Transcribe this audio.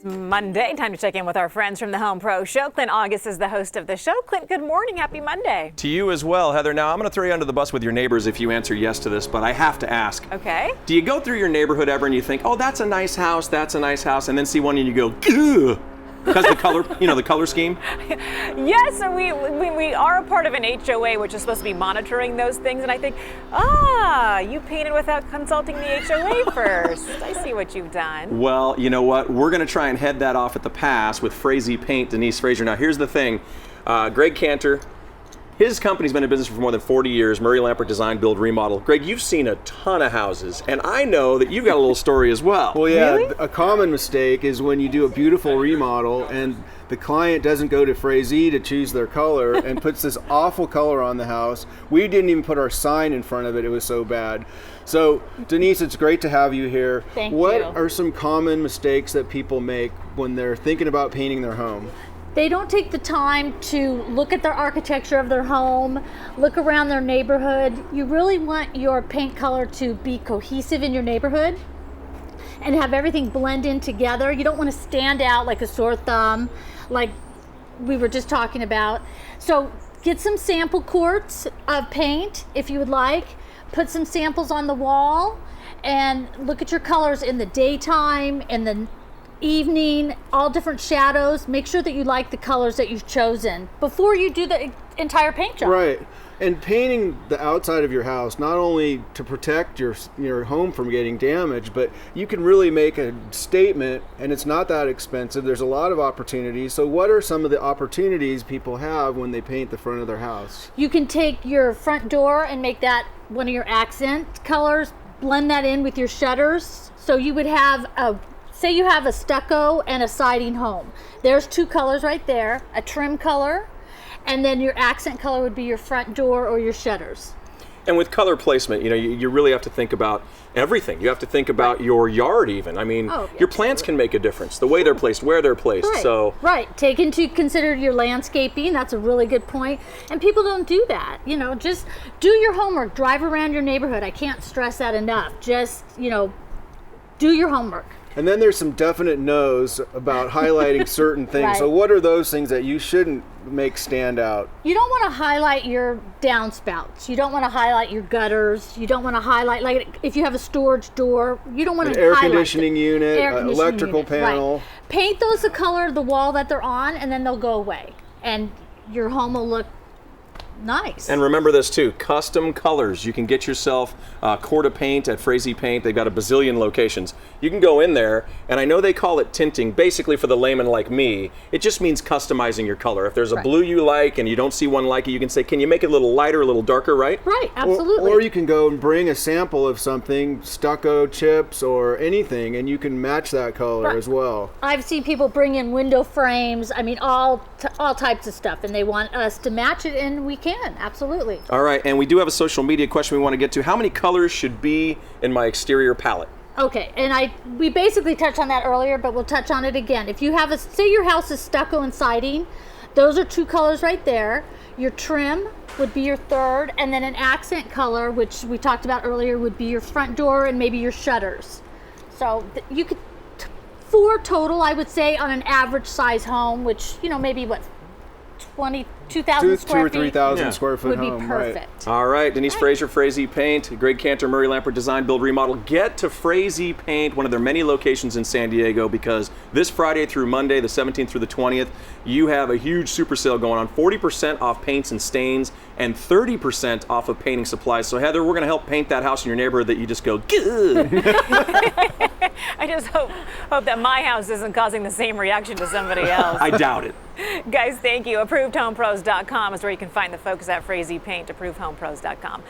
Monday, time to check in with our friends from the Home Pro Show. Clint August is the host of the show. Clint, good morning. Happy Monday. To you as well, Heather. Now, I'm going to throw you under the bus with your neighbors if you answer yes to this, but I have to ask. Okay. Do you go through your neighborhood ever and you think, oh, that's a nice house, and then see one and you go, ugh, because the color, the color scheme? Yes, and we are a part of an HOA, which is supposed to be monitoring those things, and I think, you painted without consulting the HOA first. I see what you've done. Well, you know what? We're going to try and head that off at the pass with Frazee Paint, Denise Frazier. Now, here's the thing. Greg Cantor, his company's been in business for more than 40 years, Murray Lampert Design, Build, Remodel. Greg, you've seen a ton of houses, and I know that you've got a little story as well. Well, yeah, Really? a common mistake is when you do a beautiful remodel and the client doesn't go to Frazee to choose their color and puts this awful color on the house. We didn't even put our sign in front of it. It was so bad. So, Denise, it's great to have you here. Thank What you. are some common mistakes that people make when they're thinking about painting their home? They don't take the time to look at the architecture of their home, look around their neighborhood. You really want your paint color to be cohesive in your neighborhood and have everything blend in together. You don't want to stand out like a sore thumb, like we were just talking about. So get some sample quarts of paint if you would like. Put some samples on the wall and look at your colors in the daytime, in the evening, all different shadows. Make sure that you like the colors that you've chosen before you do the entire paint job. Right. And painting the outside of your house, not only to protect your home from getting damaged, but you can really make a statement, and it's not that expensive. There's a lot of opportunities. So what are some of the opportunities people have when they paint the front of their house? You can take your front door and make that one of your accent colors, blend that in with your shutters. So you would have say you have a stucco and a siding home. There's two colors right there, a trim color, and then your accent color would be your front door or your shutters. And with color placement, you really have to think about everything. You have to think about your yard even. I mean, your plants can make a difference, the way they're placed, where they're placed. Right. So Right. Take into consider your landscaping. That's a really good point. And people don't do that. Just do your homework. Drive around your neighborhood. I can't stress that enough. Just, do your homework. And then there's some definite no's about highlighting certain things. Right. So what are those things that you shouldn't make stand out? You don't want to highlight your downspouts. You don't want to highlight your gutters. You don't want to highlight, like if you have a storage door, you don't want An to air highlight conditioning unit, air an conditioning electrical unit, panel. Right. Paint those the color of the wall that they're on, and then they'll go away. And your home will look nice. And remember this too, custom colors. You can get yourself a quart of paint at Frazee Paint. They've got a bazillion locations. You can go in there, and I know they call it tinting. Basically, for the layman like me, it just means customizing your color. If there's a blue you like and you don't see one like it, you can say, can you make it a little lighter, a little darker, right? Right, absolutely. Or you can go and bring a sample of something, stucco, chips, or anything, and you can match that color as well. I've seen people bring in window frames. I mean, all types of stuff, and they want us to match it, and we can, absolutely. All right, and we do have a social media question we want to get to. How many colors should be in my exterior palette? Okay, and we basically touched on that earlier, but we'll touch on it again. If you have say your house is stucco and siding, those are two colors right there. Your trim would be your third, and then an accent color, which we talked about earlier, would be your front door and maybe your shutters. So you could, 4 total, I would say, on an average size home, which, maybe what, 22,000 square feet? 2,000 or 3,000 square foot would be home, perfect. All right, Denise Frazier, Frazee Paint, Greg Cantor, Murray Lampert Design, Build, Remodel. Get to Frazee Paint, one of their many locations in San Diego, because this Friday through Monday, the 17th through the 20th, you have a huge super sale going on, 40% off paints and stains and 30% off of painting supplies. So Heather, we're going to help paint that house in your neighborhood that you just go, good. I just hope that my house isn't causing the same reaction to somebody else. I doubt it. Guys, thank you. ApprovedHomePros.com is where you can find the folks at Frazee Paint, ApprovedHomePros.com.